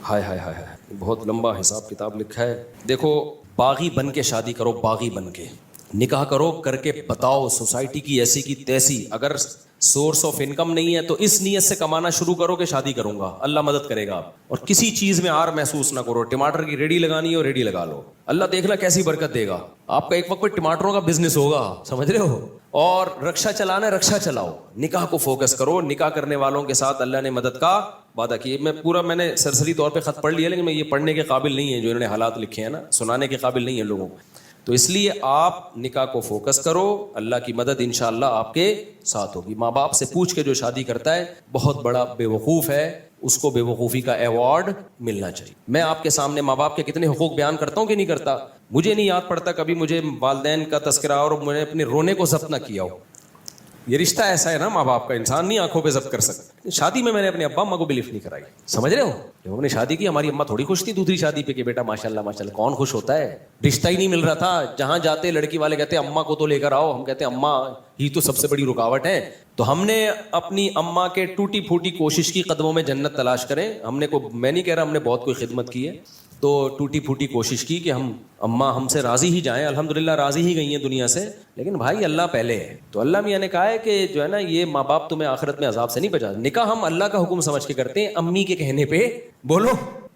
ہائے ہائے ہائے ہائے، بہت لمبا حساب کتاب لکھا ہے. دیکھو، باغی بن کے شادی کرو، باغی بن کے نکاح کرو، کر کے بتاؤ سوسائٹی کی ایسی کی تیسی. اگر سورس آف انکم نہیں ہے تو اس نیت سے کمانا شروع کرو کہ شادی کروں گا، اللہ مدد کرے گا. اور کسی چیز میں آر محسوس نہ کرو. ٹماٹر کی ریڑھی لگانی ہے اور ریڑھی لگا لو، اللہ دیکھنا کیسی برکت دے گا. آپ کا ایک وقت پہ ٹماٹروں کا بزنس ہوگا، سمجھ رہے ہو. اور رکشا چلانا ہے، رکشا چلاؤ. نکاح کو فوکس کرو. نکاح کرنے والوں کے ساتھ اللہ نے مدد کا وعدہ کیا. میں نے سرسری طور پہ خط پڑھ لیا، لیکن میں یہ پڑھنے کے قابل نہیں ہے جو انہوں نے حالات لکھے ہیں نا، سنانے کے قابل نہیں ہے لوگوں کو. تو اس لیے آپ نکاح کو فوکس کرو، اللہ کی مدد انشاءاللہ آپ کے ساتھ ہوگی. ماں باپ سے پوچھ کے جو شادی کرتا ہے بہت بڑا بے وقوف ہے، اس کو بے وقوفی کا ایوارڈ ملنا چاہیے. میں آپ کے سامنے ماں باپ کے کتنے حقوق بیان کرتا ہوں کہ نہیں کرتا. مجھے نہیں یاد پڑتا کبھی مجھے والدین کا تذکرہ اور میں نے اپنے رونے کو ضبط نہ کیا ہو. یہ رشتہ ایسا ہے نا ماں باپ کا، انسان نہیں آنکھوں پہ ضبط کر سکتا. شادی میں نے اپنے ابا اماں کو بھی لفٹ نہیں کرائی، سمجھ رہے ہو. جب ہم نے شادی کی ہماری اماں تھوڑی خوش تھی دوسری شادی پہ کہ بیٹا ماشاء اللہ ماشاء اللہ. کون خوش ہوتا ہے؟ رشتہ ہی نہیں مل رہا تھا. جہاں جاتے لڑکی والے کہتے اماں کو تو لے کر آؤ، ہم کہتے اماں ہی تو سب سے بڑی رکاوٹ ہے. تو ہم نے اپنی اماں کے ٹوٹی پھوٹی کوشش کی قدموں میں جنت تلاش کریں. ہم نے میں نہیں کہہ رہا ہم نے بہت کوئی خدمت کی ہے، تو ٹوٹی پھوٹی کوشش کی کہ ہم اماں ہم سے راضی ہی جائیں. الحمدللہ راضی ہی گئی ہیں دنیا سے، لیکن بھائی اللہ پہلے ہے. تو اللہ میاں نے کہا ہے کہ جو ہے نا یہ ماں باپ تمہیں آخرت میں عذاب سے نہیں بچا. نکاح ہم اللہ کا حکم سمجھ کے کرتے ہیں، امی کے کہنے پہ بولو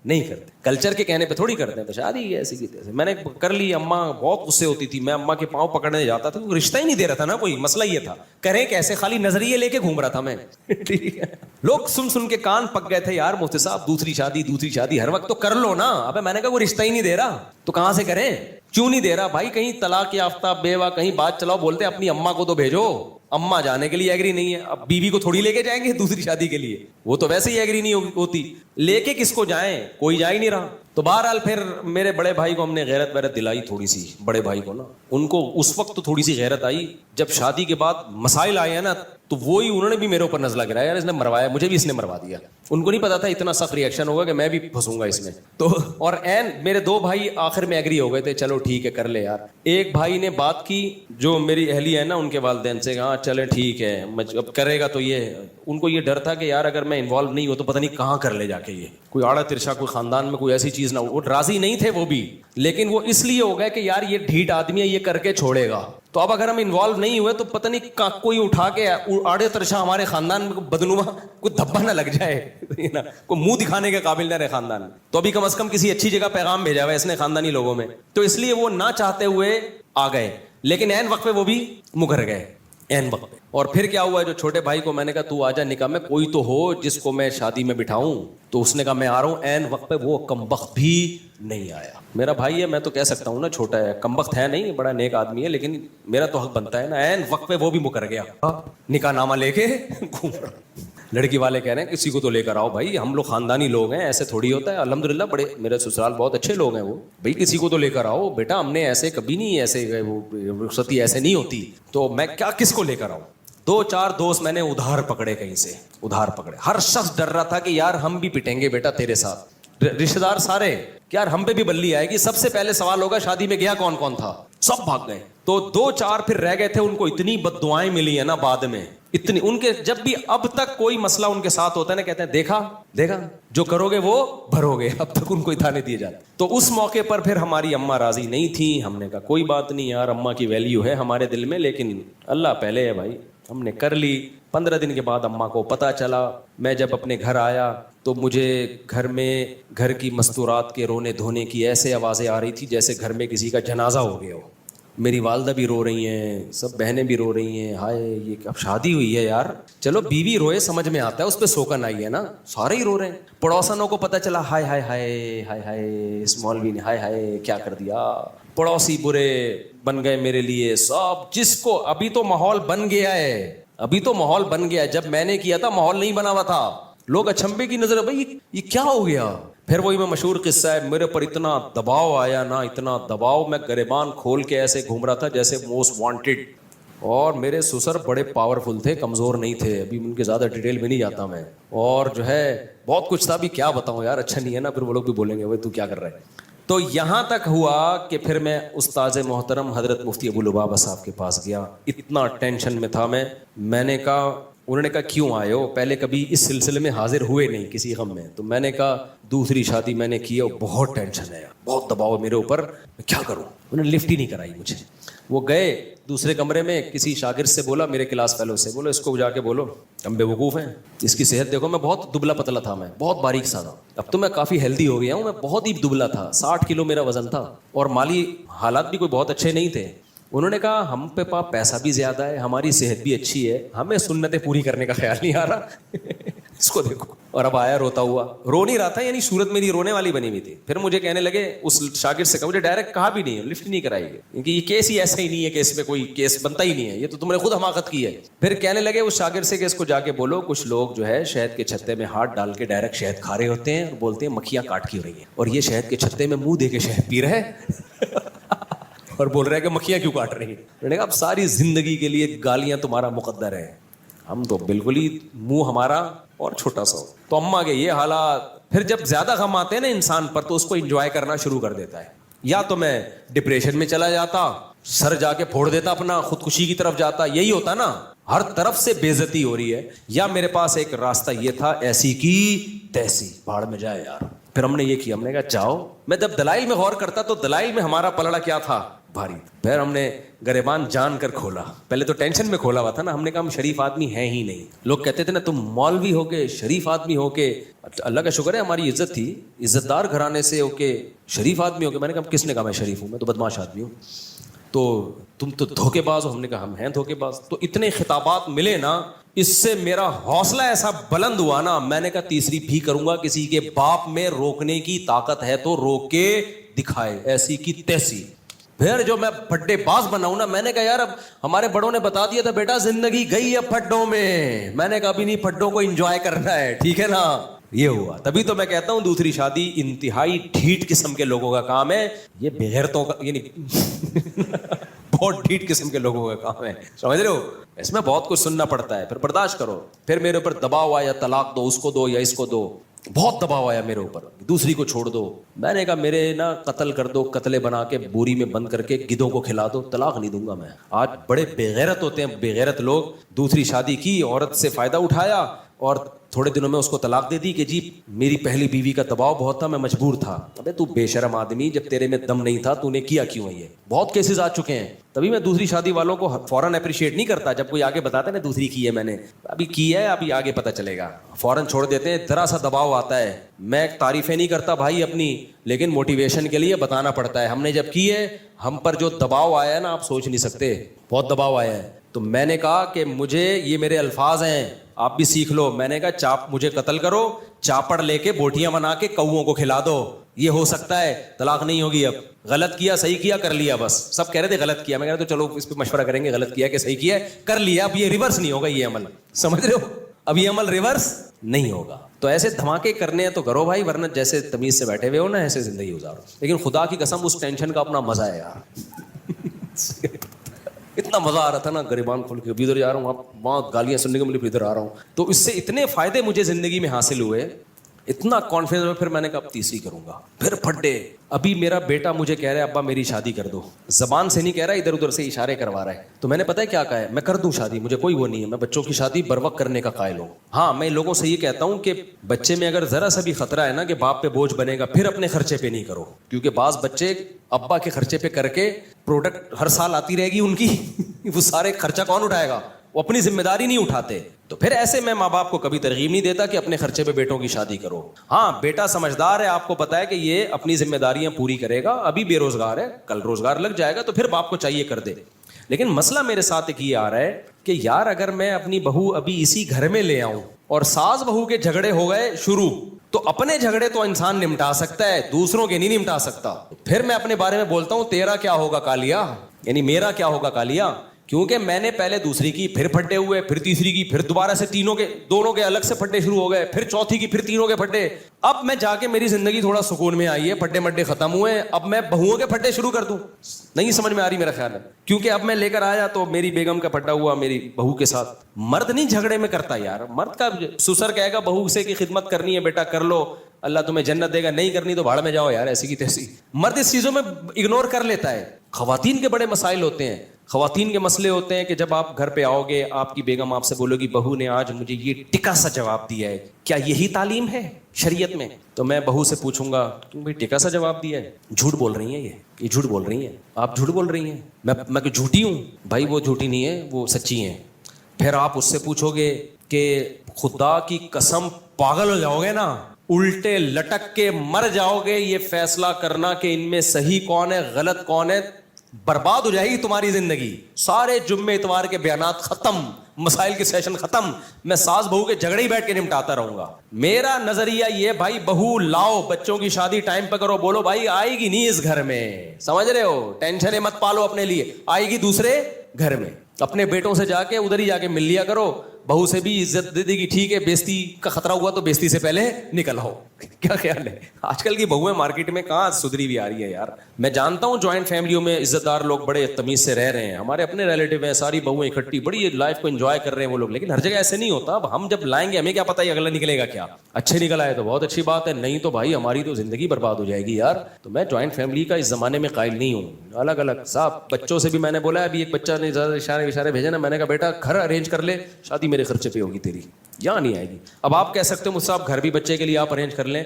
نہیں کرتے، کلچر کے کہنے پہ تھوڑی کرتے ہیں. تو شادی ایسی کی تیسے میں نے کر لی. اماں بہت غصے ہوتی تھی، میں اماں کے پاؤں پکڑنے جاتا تھا، وہ رشتہ ہی نہیں دے رہا تھا نا کوئی. مسئلہ یہ تھا کریں کیسے، خالی نظریے لے کے گھوم رہا تھا میں. ٹھیک ہے، لوگ سن کے کان پک گئے تھے، یار مفتی صاحب دوسری شادی ہر وقت تو کر لو نا. ابے میں نے کہا وہ رشتہ ہی نہیں دے رہا تو کہاں سے کریں. کیوں نہیں دے رہا بھائی؟ کہیں طلاق یافتہ بیوہ کہیں بات چلاؤ، بولتے اپنی اماں کو تو بھیجو. اماں جانے کے لیے ایگری نہیں ہے، اب بیوی کو تھوڑی لے کے جائیں گے دوسری شادی کے لیے، وہ تو ویسے ہی ایگری نہیں ہوتی. لے کے کس کو جائیں، کوئی جا ہی نہیں رہا. تو بہرحال پھر میرے بڑے بھائی کو ہم نے غیرت ویرت دلائی تھوڑی سی. بڑے بھائی کو نا ان کو اس وقت تو تھوڑی سی غیرت آئی، جب شادی کے بعد مسائل آئے ہیں نا تو وہی انہوں نے بھی میرے اوپر نزلہ گرایا، یار اس نے مروایا، مجھے بھی اس نے مروا دیا. ان کو نہیں پتا تھا اتنا سخت ری ایکشن ہوگا کہ میں بھی پھنسوں گا اس میں. تو اور میرے دو بھائی آخر میں ایگری ہو گئے تھے، چلو ٹھیک ہے کر لے یار. ایک بھائی نے بات کی جو میری اہلیہ ہے نا ان کے والدین سے، ہاں چلے ٹھیک ہے اب کرے گا. تو یہ ان کو یہ ڈر تھا کہ یار اگر میں انوالو نہیں ہو تو پتہ نہیں کہاں کر لے جا کے یہ کوئی آڑا ترشا، کوئی خاندان میں کوئی ایسی چیز نہ ہو. وہ راضی نہیں تھے وہ بھی، لیکن وہ اس لیے ہو گئے کہ یار یہ ڈھیٹ آدمی ہے، یہ کر کے چھوڑے گا. تو اب اگر ہم انوالو نہیں ہوئے تو پتہ نہیں کوئی اٹھا کے آڑے ترشا ہمارے خاندان میں بدنما کوئی دھبا نہ لگ جائے، کوئی منہ دکھانے کے قابل نہ رہے خاندان میں. تو ابھی کم از کم کسی اچھی جگہ پیغام بھیجا ہوا ہے اس نے خاندانی لوگوں میں. تو اس لیے وہ نہ چاہتے ہوئے آ گئے، لیکن عین وقت پہ وہ بھی مکر گئے عین وقت پہ. اور پھر کیا ہوا، جو چھوٹے بھائی کو میں نے کہا تو آ جا نکاح میں، کوئی تو ہو جس کو میں شادی میں بٹھاؤں. تو اس نے کہا میں آ رہا ہوں. عین وقت پہ وہ کمبخت بھی نہیں آیا. میرا بھائی ہے، میں تو کہہ سکتا ہوں نا چھوٹا ہے، کمبخت ہے نہیں، بڑا نیک آدمی ہے، لیکن میرا تو حق بنتا ہے نا. عین وقت پہ وہ بھی مکر گیا، نکاح نامہ لے کے گھوم رہا. لڑکی والے کہہ رہے ہیں کسی کو تو لے کر آؤ بھائی، ہم لوگ خاندانی لوگ ہیں، ایسے تھوڑی ہوتا ہے. الحمدللہ بڑے میرے سسرال بہت اچھے لوگ ہیں وہ، بھائی کسی کو تو لے کر آؤ بیٹا، ہم نے ایسے کبھی نہیں، ایسے وہ رخصتی ایسے نہیں ہوتی. تو میں کیا کس کو لے کر آؤں. 2-4 دوست میں نے ادھار پکڑے، کہیں سے ادھار پکڑے. ہر شخص ڈر رہا تھا کہ یار ہم بھی پٹیں گے بیٹا تیرے ساتھ. رشتہ دار سارے کہ یار ہم پہ بھی بلی آئے گی. سب سے پہلے سوال ہوگا شادی میں گیا کون کون تھا، سب بھاگ گئے. تو 2-4 پھر رہ گئے تھے. ان کو اتنی بد دعائیں ملی ہیں نا بعد میں، اتنی. ان کے جب بھی اب تک کوئی مسئلہ ان کے ساتھ ہوتا ہے نا کہتے ہیں دیکھا جو کرو گے وہ بھرو گے. اب تک ان کو اتانے دیے جاتے. تو اس موقع پر پھر ہماری اماں راضی نہیں تھی. ہم نے کہا کوئی بات نہیں یار، اماں کی ویلیو ہے ہمارے دل میں، لیکن اللہ پہلے ہے بھائی. ہم نے کر لی. 15 دن کے بعد اماں کو پتہ چلا. میں جب اپنے گھر آیا تو مجھے گھر میں گھر کی مستورات کے رونے دھونے کی ایسے آوازیں آ رہی تھی جیسے گھر میں کسی کا جنازہ ہو گیا ہو. میری والدہ بھی رو رہی ہیں، سب بہنیں بھی رو رہی ہیں. ہائے یہ اب شادی ہوئی ہے یار، چلو بیوی روئے سمجھ میں آتا ہے، اس پہ سوکن آئی ہے نا، سارے ہی رو رہے ہیں. پڑوسنوں کو پتہ چلا، ہائے ہائے ہائے ہائے ہائے اس مولوی نے ہائے ہائے کیا کر دیا. پڑوسی برے بن گئے میرے لیے سب. جس کو ابھی تو ماحول بن گیا ہے، ابھی تو ماحول بن گیا ہے، جب میں نے کیا تھا ماحول نہیں بنا ہوا تھا. لوگ اچھمبے کی نظر، بھائی یہ کیا ہو گیا. پھر وہی میں مشہور قصہ ہے، میرے پر اتنا دباؤ آیا نا، اتنا دباؤ، میں گریبان کھول کے ایسے گھوم رہا تھا جیسے موسٹ وانٹڈ. اور میرے سسر بڑے پاورفل تھے، کمزور نہیں تھے. ابھی ان کے زیادہ ڈیٹیل میں نہیں جاتا میں. اور جو ہے بہت کچھ تھا، بھی کیا بتاؤں یار، اچھا نہیں ہے نا، پھر وہ لوگ بھی بولیں گے وہ تو کیا کر رہے ہیں. تو یہاں تک ہوا کہ پھر میں استاذ محترم حضرت مفتی ابو لبابہ صاحب کے پاس گیا. اتنا ٹینشن میں تھا میں نے کہا انہوں نے کہا کیوں آئے ہو, پہلے کبھی اس سلسلے میں حاضر ہوئے نہیں کسی غم میں. تو میں نے کہا دوسری شادی میں نے کی ہے, بہت ٹینشن ہے, بہت دباؤ ہے میرے اوپر, میں کیا کروں. انہوں نے لفٹ ہی نہیں کرائی مجھے. وہ گئے دوسرے کمرے میں, کسی شاگرد سے بولا, میرے کلاس فیلو سے, بولو اس کو جا کے بولو ہم بے وقوف ہیں, اس کی صحت دیکھو. میں بہت دبلا پتلا تھا, میں بہت باریک سا تھا, اب تو میں کافی ہیلدی ہو گیا ہوں. میں بہت ہی دبلا تھا, 60 کلو میرا وزن تھا, اور مالی حالات بھی کوئی بہت اچھے نہیں تھے. انہوں نے کہا ہم پہ پاس پیسہ بھی زیادہ ہے, ہماری صحت بھی اچھی ہے, ہمیں سنتیں پوری کرنے کا خیال نہیں آ رہا. اس کو دیکھو. اور اب آیا روتا ہوا, رو نہیں رہا تھا, یعنی صورت میری رونے والی بنی ہوئی تھی. پھر مجھے کہنے لگے, اس شاگرد سے کہا, مجھے ڈائریکٹ کہا بھی نہیں, لفٹ نہیں کرائی ہے, کیونکہ یہ کیس ہی ایسا ہی نہیں ہے کہ اس میں کوئی کیس بنتا ہی نہیں ہے, یہ تو تم نے خود حماقت کی ہے. پھر کہنے لگے اس شاگرد سے کہ اس کو جا کے بولو کچھ لوگ جو ہے شہد کے چھتے میں ہاتھ ڈال کے ڈائریکٹ شہد کھا رہے ہوتے ہیں اور بولتے ہیں مکھیاں کاٹ کی ہو رہی ہیں, اور یہ شہد کے چھتے میں منہ دے کے شہد پی رہے ہیں اور بول رہے ہیں کہ مکھیاں کیوں کاٹ رہی ہیں. میں نے کہا اب ساری زندگی کے لیے گالیاں تمہارا مقدر ہے, ہم تو بالکل ہی منہ ہمارا اور چھوٹا سا ہو. تو اماں کے یہ حالات. پھر جب زیادہ غم آتے ہیں نا انسان پر, تو اس کو انجوائے کرنا شروع کر دیتا ہے. یا تو میں ڈپریشن میں چلا جاتا, سر جا کے پھوڑ دیتا اپنا, خودکشی کی طرف جاتا, یہی ہوتا نا, ہر طرف سے بے عزتی ہو رہی ہے. یا میرے پاس ایک راستہ یہ تھا, ایسی کی تیسی, بھاڑ میں جائے یار. پھر ہم نے یہ کیا, ہم نے کہا جاؤ. میں جب دلائل میں غور کرتا تو دلائل میں ہمارا پلڑا کیا تھا, بھاری. پھر ہم نے گریبان جان کر کھولا. پہلے تو ٹینشن میں کھولا ہوا تھا نا, ہم نے کہا ہم شریف آدمی ہیں ہی نہیں. لوگ کہتے تھے نا تم مولوی ہو کے شریف آدمی ہو کے, اللہ کا شکر ہے ہماری عزت تھی, عزت دار گھرانے سے ہو کے شریف آدمی ہو کے. میں نے کہا کس نے کہا میں شریف ہوں, میں تو بدماش آدمی ہوں. تو تم تو دھوکے باز ہو. ہم نے کہا ہم ہیں دھوکے باز. تو اتنے خطابات ملے نا, اس سے میرا حوصلہ ایسا بلند ہوا نا, میں نے کہا تیسری بھی کروں گا. کسی کے باپ میں روکنے کی طاقت ہے تو روک کے دکھائے, ایسی کی تیسی. پھر جو میں پھڈے باز بناؤں نا, میں نے کہا یار اب ہمارے بڑوں نے بتا دیا تھا بیٹا زندگی گئی ہے پھڈوں میں. میں نے کہا ابھی نہیں, پھڈوں کو انجوائے کرنا ہے, ٹھیک ہے نا. یہ ہوا. تبھی تو میں کہتا ہوں دوسری شادی انتہائی ڈھیٹ قسم کے لوگوں کا کام ہے. یہ بغیرتوں کا, یعنی بہت ڈھیٹ قسم کے لوگوں کا کام ہے, سمجھ رہے ہو. اس میں بہت کچھ سننا پڑتا ہے, پھر برداشت کرو. پھر میرے اوپر دباؤ آیا, طلاق دو, اس کو دو یا اس کو دو. بہت دباؤ آیا میرے اوپر, دوسری کو چھوڑ دو. میں نے کہا میرے نا قتل کر دو, قتلے بنا کے بوری میں بند کر کے گدھوں کو کھلا دو, طلاق نہیں دوں گا میں. آج بڑے بے غیرت ہوتے ہیں, بے غیرت لوگ. دوسری شادی کی, عورت سے فائدہ اٹھایا اور تھوڑے دنوں میں اس کو طلاق دے دی کہ جی میری پہلی بیوی کا دباؤ بہت تھا, میں مجبور تھا. ابے تو بے شرم آدمی, جب تیرے میں دم نہیں تھا تو نے کیا کیوں ہے؟ یہ بہت کیسز آ چکے ہیں. تبھی میں دوسری شادی والوں کو فوراً اپریشیٹ نہیں کرتا. جب کوئی آگے بتاتا ہے نا دوسری کی ہے میں نے, ابھی کی ہے, ابھی آگے پتہ چلے گا, فوراً چھوڑ دیتے ہیں. ذرا سا دباؤ آتا ہے, میں تعریفیں نہیں کرتا بھائی اپنی, لیکن موٹیویشن کے لیے بتانا پڑتا ہے. ہم نے جب کی ہے, ہم پر جو دباؤ آیا ہے نا آپ سوچ نہیں سکتے, بہت دباؤ آیا ہے. تو میں نے کہا کہ مجھے یہ میرے الفاظ ہیں, آپ بھی سیکھ لو. میں نے کہا چاپ مجھے قتل کرو, چاپڑ لے کے بوٹیاں بنا کے کوؤں کو کھلا دو, یہ ہو سکتا ہے, طلاق نہیں ہوگی. اب غلط کیا صحیح کیا کر لیا, بس. سب کہہ رہے تھے غلط کیا, میں کہہ رہا تو چلو اس پہ مشورہ کریں گے, غلط کیا کہ صحیح کیا کر لیا. اب یہ ریورس نہیں ہوگا, یہ عمل سمجھ رہے ہو, اب یہ عمل ریورس نہیں ہوگا. تو ایسے دھماکے کرنے ہیں تو کرو بھائی, ورنہ جیسے تمیز سے بیٹھے ہوئے ہو نا ایسے زندگی گزارو. لیکن خدا کی قسم اس ٹینشن کا اپنا مزہ ہے یار. اتنا مزہ آ رہا تھا نا, گریبان کھول کے, ابھی ادھر جا رہا ہوں, وہاں گالیاں سننے کو ملی, ادھر آ رہا ہوں. تو اس سے اتنے فائدے مجھے زندگی میں حاصل ہوئے, اتنا کانفیڈنس میں. پھر میں نے کہا اب تیسری کروں گا. پھر پھڈے. ابھی میرا بیٹا مجھے کہہ رہا ہے ابا میری شادی کر دو, زبان سے نہیں کہہ رہا, ادھر ادھر سے اشارے کروا رہا ہے. تو میں نے پتہ ہے کیا کہا ہے, میں کر دوں شادی, مجھے کوئی وہ نہیں ہے, میں بچوں کی شادی بر وقت کرنے کا قائل ہوں. ہاں میں لوگوں سے یہ کہتا ہوں کہ بچے میں اگر ذرا سا بھی خطرہ ہے نا کہ باپ پہ بوجھ بنے گا, پھر اپنے خرچے پہ نہیں کرو. کیونکہ بعض بچے ابا کے خرچے پہ کر کے پروڈکٹ ہر سال آتی رہے گی ان کی, وہ سارے خرچہ کون اٹھائے گا, وہ اپنی ذمہ داری نہیں اٹھاتے. تو پھر ایسے میں ماں باپ کو کبھی ترغیب نہیں دیتا کہ اپنے خرچے پہ بیٹوں کی شادی کرو. ہاں بیٹا سمجھدار ہے, آپ کو پتا ہے کہ یہ اپنی ذمہ داریاں پوری کرے گا, ابھی بے روزگار ہے, کل روزگار لگ جائے گا, تو پھر باپ کو چاہیے کر دے. لیکن مسئلہ میرے ساتھ ایک یہ آ رہا ہے کہ یار اگر میں اپنی بہو ابھی اسی گھر میں لے آؤں اور ساس بہو کے جھگڑے ہو گئے شروع, تو اپنے جھگڑے تو انسان نمٹا سکتا ہے, دوسروں کے نہیں نمٹا سکتا. پھر میں اپنے بارے میں بولتا ہوں تیرا کیا ہوگا کالیا, یعنی میرا کیا ہوگا کالیا. کیونکہ میں نے پہلے دوسری کی, پھر پھڈے ہوئے, پھر تیسری کی, پھر دوبارہ سے دونوں کے الگ سے پھڈے شروع ہو گئے, پھر چوتھی کی, پھر تینوں کے پھڈے. اب میں جا کے میری زندگی تھوڑا سکون میں آئی ہے, پھڈے مڈے ختم ہوئے, اب میں بہوؤں کے پھڈے شروع کر دوں, نہیں سمجھ میں آ رہی میرا خیال ہے. کیونکہ اب میں لے کر آیا تو میری بیگم کا پھڈا ہوا میری بہو کے ساتھ. مرد نہیں جھگڑے میں کرتا یار, مرد کا سسر کہے گا بہو سے کی خدمت کرنی ہے بیٹا کر لو, اللہ تمہیں جنت دے گا, نہیں کرنی تو بھاڑ میں جاؤ یار, ایسی کی تیسی. مرد اس چیزوں میں اگنور کر لیتا ہے. خواتین کے بڑے مسائل ہوتے ہیں, خواتین کے مسئلے ہوتے ہیں کہ جب آپ گھر پہ آؤ گے آپ کی بیگم آپ سے بولے گی بہو نے آج مجھے یہ ٹکا سا جواب دیا ہے, کیا یہی تعلیم ہے شریعت میں؟ تو میں بہو سے پوچھوں گا تم بھائی ٹکا سا جواب دیا ہے, جھوٹ بول رہی ہیں, یہ جھوٹ بول رہی ہیں, آپ جھوٹ بول رہی ہیں, میں کہ جھوٹی ہوں؟ بھائی وہ جھوٹی نہیں ہے, وہ سچی ہیں. پھر آپ اس سے پوچھو گے کہ خدا کی قسم پاگل ہو جاؤ گے نا, الٹے لٹک کے مر جاؤ گے, یہ فیصلہ کرنا کہ ان میں صحیح کون ہے غلط کون ہے, برباد ہو جائے گی تمہاری زندگی. سارے جمعے اتوار کے بیانات ختم, مسائل کے سیشن ختم, میں ساس بہو کے جھگڑے ہی بیٹھ کے نمٹاتا رہوں گا. میرا نظریہ یہ بھائی بہو لاؤ, بچوں کی شادی ٹائم پہ کرو, بولو بھائی آئے گی نہیں اس گھر میں, سمجھ رہے ہو, ٹینشن مت پالو اپنے لیے, آئے گی دوسرے گھر میں. اپنے بیٹوں سے جا کے ادھر ہی جا کے مل لیا کرو, بہو سے بھی عزت دے دے گی, ٹھیک ہے بیزتی کا خطرہ ہوا تو بیزتی سے پہلے نکل آؤ. کیا خیال ہے؟ آج کل کی بہویں مارکیٹ میں کہاں سدھری ہوئی آ رہی ہے یار. میں جانتا ہوں جوائنٹ فیملیوں میں عزت دار لوگ بڑے تمیز سے رہ رہے ہیں, ہمارے اپنے ریلیٹیو ہیں, ساری بہویں اکٹھی بڑی لائف کو انجوائے کر رہے ہیں وہ لوگ, لیکن ہر جگہ ایسے نہیں ہوتا. اب ہم جب لائیں گے ہمیں کیا پتہ یہ اگلا نکلے گا کیا, اچھے نکل آئے تو بہت اچھی بات ہے, نہیں تو بھائی ہماری تو زندگی برباد ہو جائے گی یار. تو میں جوائنٹ فیملی کا اس زمانے میں قائل نہیں ہوں. الگ الگ صاحب بچوں سے بھی میں نے بولا, ابھی ایک بچہ نے اشارے بھیجے نا, میں نے کہا بیٹا گھر ارینج کر لے, شادی میرے خرچے پہ ہوگی تیری, یہاں نہیں آئے گی. اب آپ کہہ سکتے ہو مجھ سے آپ گھر بھی بچے کے لیے آپ ارینج کر لیں,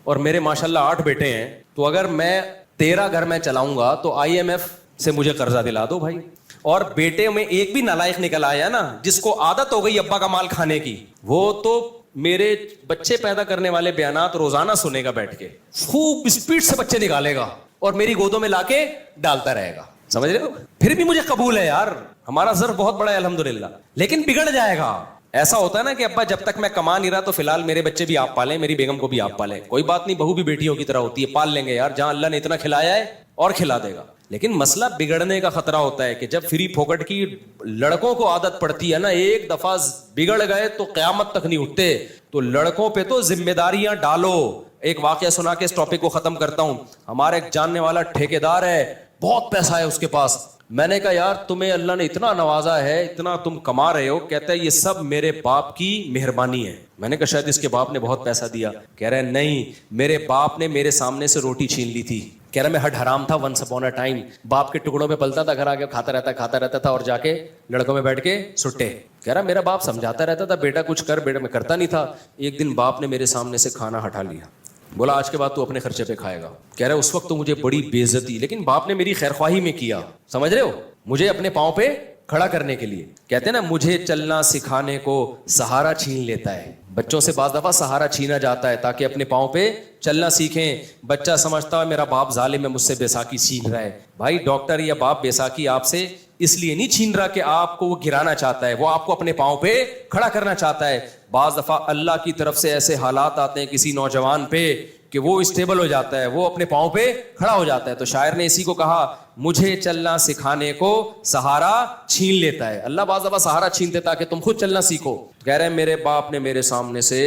اور میرے ماشاءاللہ 8 بیٹے ہیں, تو اگر میں 13 گھر میں چلاؤں گا تو IMF سے مجھے قرضہ دلا دو بھائی. اور بیٹے میں ایک بھی نالائق نکل آیا نا جس کو عادت ہو گئی ابا کا مال کھانے کی, وہ تو میرے بچے پیدا کرنے والے بیانات روزانہ سنے گا بیٹھ کے, خوب اسپیڈ سے بچے نکالے گا اور میری گودوں میں لا کے ڈالتا رہے گا, سمجھ رہے ہو. پھر بھی مجھے قبول ہے یار, ہمارا ظرف بہت بڑا ہے الحمدللہ, لیکن بگڑ جائے گا. ایسا ہوتا ہے نا کہ ابا جب تک میں کما نہیں رہا تو فی الحال میرے بچے بھی آپ پالیں, میری بیگم کو بھی آپ پالیں, کوئی بات نہیں, بہو بھی بیٹیوں کی طرح ہوتی ہے, پال لیں گے یار, جہاں اللہ نے اتنا کھلایا ہے اور کھلا دے گا. لیکن مسئلہ بگڑنے کا خطرہ ہوتا ہے کہ جب فری پھوکٹ کی لڑکوں کو عادت پڑتی ہے نا, ایک دفعہ بگڑ گئے تو قیامت تک نہیں اٹھتے. تو لڑکوں پہ تو ذمہ داریاں ڈالو. ایک واقعہ سنا کے اس ٹاپک کو ختم کرتا ہوں. ہمارا ایک جاننے والا ٹھیکیدار ہے, بہت پیسہ ہے اس کے پاس. میں نے کہا یار تمہیں اللہ نے اتنا نوازا ہے, اتنا تم کما رہے ہو. کہتا ہے یہ سب میرے باپ کی مہربانی ہے. میں نے کہا شاید اس کے باپ نے بہت پیسہ دیا. کہہ رہے نہیں, میرے باپ نے میرے سامنے سے روٹی چھین لی تھی. کہہ رہا میں ہڈ حرام تھا ونس اپون اے ٹائم, باپ کے ٹکڑوں پہ پلتا تھا, گھر آ کے کھاتا رہتا تھا اور جا کے لڑکوں میں بیٹھ کے سٹے. کہہ رہا میرا باپ سمجھاتا رہتا تھا بیٹا کچھ کر, بیٹا میں کرتا نہیں تھا. ایک دن باپ نے میرے سامنے سے کھانا ہٹا لیا, بولا آج کے بعد تو اپنے خرچے پہ کھائے گا. کہہ رہا اس وقت تو مجھے بڑی بے عزتی, لیکن باپ نے میری خیر خواہی میں کیا, سمجھ رہے ہو, مجھے اپنے پاؤں پہ کھڑا کرنے کے لیے. کہتے ہیں نا مجھے چلنا سکھانے کو سہارا چھین لیتا ہے. بچوں سے بعض دفعہ سہارا چھینا جاتا ہے تاکہ اپنے پاؤں پہ چلنا سیکھیں. بچہ سمجھتا ہے میرا باپ ظالم ہے, مجھ سے بیساکھی چھین رہا ہے. بھائی ڈاکٹر یا باپ بیساکھی آپ سے اس لیے نہیں چھین رہا کہ آپ کو وہ گرانا چاہتا ہے, وہ آپ کو اپنے پاؤں پہ کھڑا کرنا چاہتا ہے. بعض دفعہ اللہ کی طرف سے ایسے حالات آتے ہیں کسی نوجوان پہ کہ وہ اسٹیبل ہو جاتا ہے, وہ اپنے پاؤں پہ کھڑا ہو جاتا ہے. تو شاعر نے اسی کو کہا مجھے چلنا سکھانے کو سہارا چھین لیتا ہے. اللہ بعض دفعہ سہارا چھینتے تاکہ تم خود چلنا سیکھو. کہہ رہے ہیں میرے باپ نے میرے سامنے سے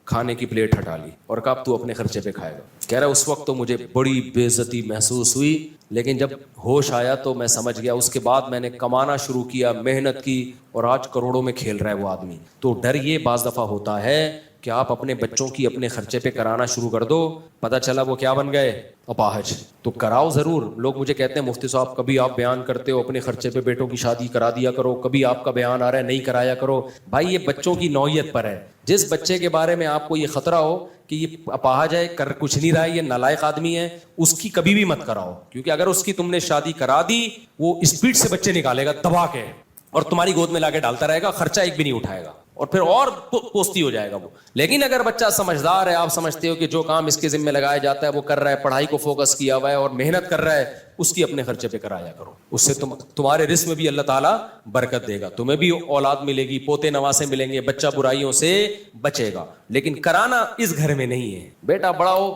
کھانے کی پلیٹ ہٹا لی اور کہا تو اپنے خرچے پہ کھائے گا. کہہ رہا اس وقت تو مجھے بڑی بے عزتی محسوس ہوئی, لیکن جب ہوش آیا تو میں سمجھ گیا. اس کے بعد میں نے کمانا شروع کیا, محنت کی, اور آج کروڑوں میں کھیل رہا ہے وہ آدمی. تو ڈر یہ بعض دفعہ ہوتا ہے کہ آپ اپنے بچوں کی اپنے خرچے پہ کرانا شروع کر دو, پتہ چلا وہ کیا بن گئے, اپاہج. تو کراؤ ضرور. لوگ مجھے کہتے ہیں مفتی صاحب کبھی آپ بیان کرتے ہو اپنے خرچے پہ بیٹوں کی شادی کرا دیا کرو, کبھی آپ کا بیان آ رہا ہے نہیں کرایا کرو. بھائی یہ بچوں کی نوعیت پر ہے. جس بچے کے بارے میں آپ کو یہ خطرہ ہو کہ یہ اپاہج ہے, کر کچھ نہیں رہا ہے, یہ نالائق آدمی ہے, اس کی کبھی بھی مت کراؤ. کیونکہ اگر اس کی تم نے شادی کرا دی وہ اسپیڈ سے بچے نکالے گا دبا کے, اور تمہاری گود میں لا کے ڈالتا رہے گا, خرچہ ایک بھی نہیں اٹھائے گا, اور پھر اور پوستی ہو جائے گا وہ. لیکن اگر بچہ سمجھدار ہے, آپ سمجھتے ہو کہ جو کام اس کے ذمہ لگایا جاتا ہے وہ کر رہا ہے, پڑھائی کو فوکس کیا ہوا ہے اور محنت کر رہا ہے, اس کی اپنے خرچے پہ کرایا کرو. اس سے تمہارے رزق میں بھی اللہ تعالیٰ برکت دے گا, تمہیں بھی اولاد ملے گی, پوتے نواسے ملیں گے, بچہ برائیوں سے بچے گا. لیکن کرانا اس گھر میں نہیں ہے. بیٹا بڑا ہو,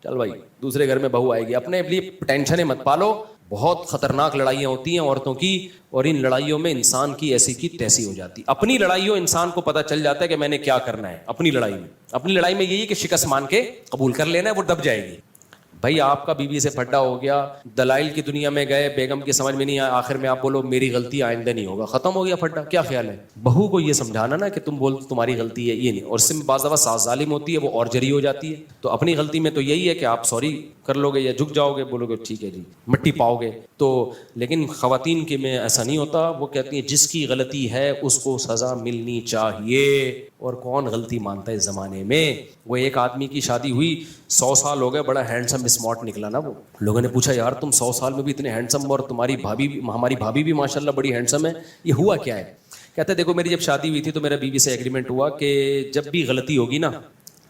چل بھائی دوسرے گھر میں بہو آئے گی, اپنے لیے ٹینشنیں مت پالو. بہت خطرناک لڑائیاں ہوتی ہیں عورتوں کی, اور ان لڑائیوں میں انسان کی ایسی کی تیسی ہو جاتی. اپنی لڑائیوں انسان کو پتہ چل جاتا ہے کہ میں نے کیا کرنا ہے اپنی لڑائی میں. اپنی لڑائی میں یہی کہ شکست مان کے قبول کر لینا ہے, وہ دب جائے گی. بھائی آپ کا بیوی سے پھڈا ہو گیا, دلائل کی دنیا میں گئے, بیگم کی سمجھ میں نہیں آیا, آخر میں آپ بولو میری غلطی آئندہ نہیں ہوگا, ختم ہو گیا پھڈا. کیا خیال ہے؟ بہو کو یہ سمجھانا نا کہ تم بول تمہاری غلطی ہے, یہ نہیں. اور اس سے بعض دفعہ ساس ظالم ہوتی ہے, وہ اور جری ہو جاتی ہے. تو اپنی غلطی میں تو یہی ہے کہ آپ سوری کر لو گے یا جھک جاؤ گے, بولو گے ٹھیک ہے جی, مٹی پاؤ گے. تو لیکن خواتین کے میں ایسا نہیں ہوتا, وہ کہتی ہیں جس کی غلطی ہے اس کو سزا ملنی چاہیے. اور کون غلطی مانتا ہے اس زمانے میں؟ وہ ایک آدمی کی شادی ہوئی, 100 سال ہو گئے, بڑا ہینڈسم اسمارٹ نکلا نا وہ. لوگوں نے پوچھا یار تم 100 سال میں بھی اتنے ہینڈسم, اور تمہاری بھابھی بھی, ہماری بھابھی بھی ماشاءاللہ بڑی ہینڈسم ہے, یہ ہوا کیا ہے؟ کہتے ہیں دیکھو میری جب شادی ہوئی تھی تو میرا بیوی سے ایگریمنٹ ہوا کہ جب بھی غلطی ہوگی نا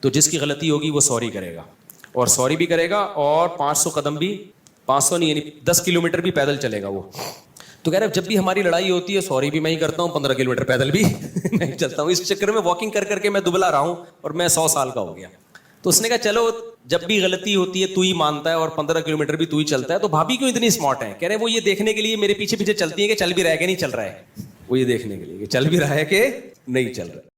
تو جس کی غلطی ہوگی وہ سوری کرے گا, اور سوری بھی کرے گا, اور 500 قدم بھی, 500 نہیں یعنی 10 کلومیٹر بھی پیدل چلے گا وہ. تو کہہ رہے جب بھی ہماری لڑائی ہوتی ہے سوری بھی میں ہی کرتا ہوں, 15 کلومیٹر پیدل بھی نہیں چلتا ہوں. اس چکر میں واکنگ کر کر کے میں دبلا رہا ہوں اور میں 100 سال کا ہو گیا. تو اس نے کہا چلو جب بھی غلطی ہوتی ہے تو ہی مانتا ہے اور 15 کلومیٹر بھی تو ہی چلتا ہے, تو بھابھی کیوں اتنی اسمارٹ ہے؟ کہہ رہے وہ یہ دیکھنے کے لیے میرے پیچھے پیچھے چلتی ہے کہ چل بھی رہا ہے کہ نہیں چل رہا ہے, وہ یہ دیکھنے کے لیے کہ چل بھی رہا ہے کہ نہیں چل رہا ہے.